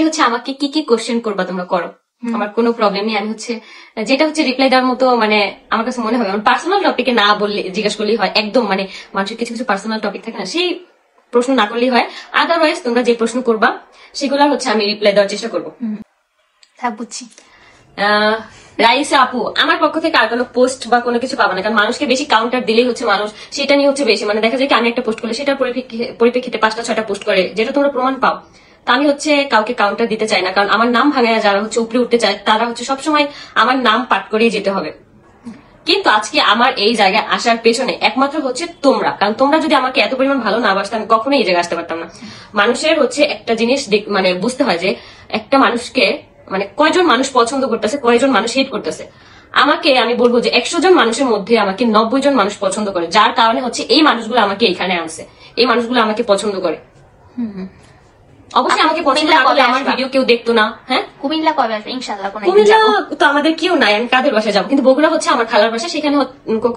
আজকে হচ্ছে আমাকে কি কি কোশ্চেন করবা তোমরা করো, আমার কোনো প্রবলেম নেই। আমি হচ্ছে যেটা হচ্ছে রিপ্লাই দেওয়ার মতো মানে আমার কাছে মনে হবে পার্সোনাল টপিকে না বললে জিজ্ঞাসা করলেই হয়, একদম মানে মানুষের কিছু কিছু পার্সোনাল টপিক থাকে না, সেই প্রশ্ন না করলেই হয়। আদারওয়াইজ তোমরা যে প্রশ্ন করবা সেগুলো হচ্ছে আমি রিপ্লাই দেওয়ার চেষ্টা করবো। হ্যাঁ বুঝছি। রাইসা আপু, আমার পক্ষ থেকে আর কোনো পোস্ট বা কোনো কিছু পাবো না, কারণ মানুষকে বেশি কাউন্টার দিলেই হচ্ছে মানুষ সেটা নিয়ে হচ্ছে বেশি মানে দেখা যায় কি আমি একটা পোস্ট করলে সেটার পরিপ্রেক্ষিতে 5টা 6টা পোস্ট করে, যেটা তোমরা প্রমাণ পাও। তা আমি হচ্ছে কাউকে কাউন্টার দিতে চাই না, কারণ আমার নাম ভাঙে না যারা হচ্ছে উপরে উঠতে চায় তারা হচ্ছে সবসময় আমার নাম পাঠ করিয়ে যেতে হবে। কিন্তু আজকে আমার এই জায়গায় আসার পেছনে একমাত্র হচ্ছে তোমরা, কারণ তোমরা যদি আমাকে এত পরিমাণ ভালো না বাসতে আমি কখনোই এই জায়গায় আসতে পারতাম না। মানুষের হচ্ছে একটা জিনিস মানে বুঝতে হয় যে একটা মানুষকে মানে কয়জন মানুষ পছন্দ করতেছে, কয়জন মানুষ হেট করতেছে। আমাকে আমি বলবো যে 100 জন মানুষের মধ্যে আমাকে 90 জন মানুষ পছন্দ করে, যার কারণে হচ্ছে এই মানুষগুলো আমাকে এখানে আনছে, এই মানুষগুলো আমাকে পছন্দ করে। অবশ্যই আমাকে পছন্দ না করলে আমার ভিডিও কেউ দেখতো না। হ্যাঁ, কুমিল্লা কবে আসবে? ইনশাআল্লাহ। কুমিল্লা তো আমাদের কেউ নাই, আমি কাদের বাসায় যাবো, কিন্তু বগুড়া হচ্ছে আমার খালার বাসা, সেখানে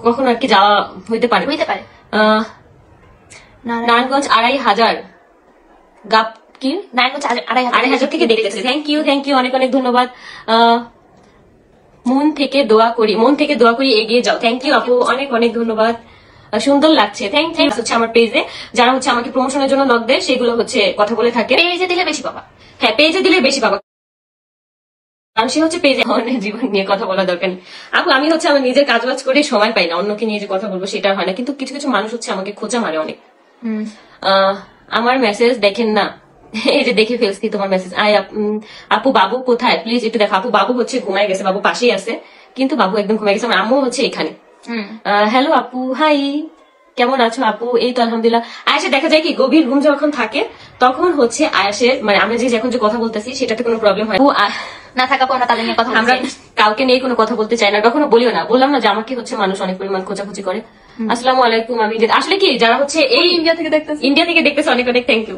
কখনো আর কি যাওয়া হইতে পারে। নারায়ণগঞ্জ 2500 গাপ কি নারায়ণগঞ্জ 2500 থেকে দেখতেছে। থ্যাংক ইউ অনেক অনেক ধন্যবাদ। মন থেকে দোয়া করি এগিয়ে যাও। থ্যাংক ইউ আপু, অনেক অনেক ধন্যবাদ, সুন্দর লাগছে। Thank you. হচ্ছে আমার পেজে যারা হচ্ছে আমাকে প্রমোশনের জন্য নক দেয় সেগুলো হচ্ছে কথা বলে থাকে। পেজে দিলে বেশি পাবা। হ্যাঁ, পেজে দিলে বেশি পাবা, কারণ সে হচ্ছে পেজে অনেক জীবন নিয়ে কথা বলা দরকার নেই। আপু আমি হচ্ছে আমার নিজের কাজবাজ করে সময় পাই না, অন্যকে নিয়ে যে কথা বলবো সেটা হয় না, কিন্তু কিছু কিছু মানুষ হচ্ছে আমাকে খোঁচা মারে অনেক। আমার মেসেজ দেখেন না, এই যে দেখে ফেলছি তোমার মেসেজ। আপু বাবু কোথায় প্লিজ একটু দেখো। আপু বাবু হচ্ছে ঘুমায় গেছে, বাবু পাশেই আছে, কিন্তু বাবু একদম ঘুমায় গেছে। আমার আম্মু হচ্ছে এখানে। হ্যালো আপু, হাই, কেমন আছো আপু? এই তো আলহামদুলিল্লাহ। আয়াসের দেখা যায় কি গভীর ঘুম যখন থাকে তখন হচ্ছে আয়াসের মানে আমরা যে এখন যে কথা বলতেছি সেটাতে কোনো প্রবলেম হয় না থাকা আমরা তাদের নিয়ে কথা বলছি। আমরা কাউকে নিয়ে কোনো কথা বলতে চাই না, কখনো বলিও না। বললাম না যে আমাকে হচ্ছে মানুষ অনেক পরিমাণ খোঁচাখুচি করে। আসসালামু আলাইকুম। আমি আসলে কি যারা হচ্ছে এই ইন্ডিয়া থেকে দেখতেছে অনেক অনেক থ্যাংক ইউ।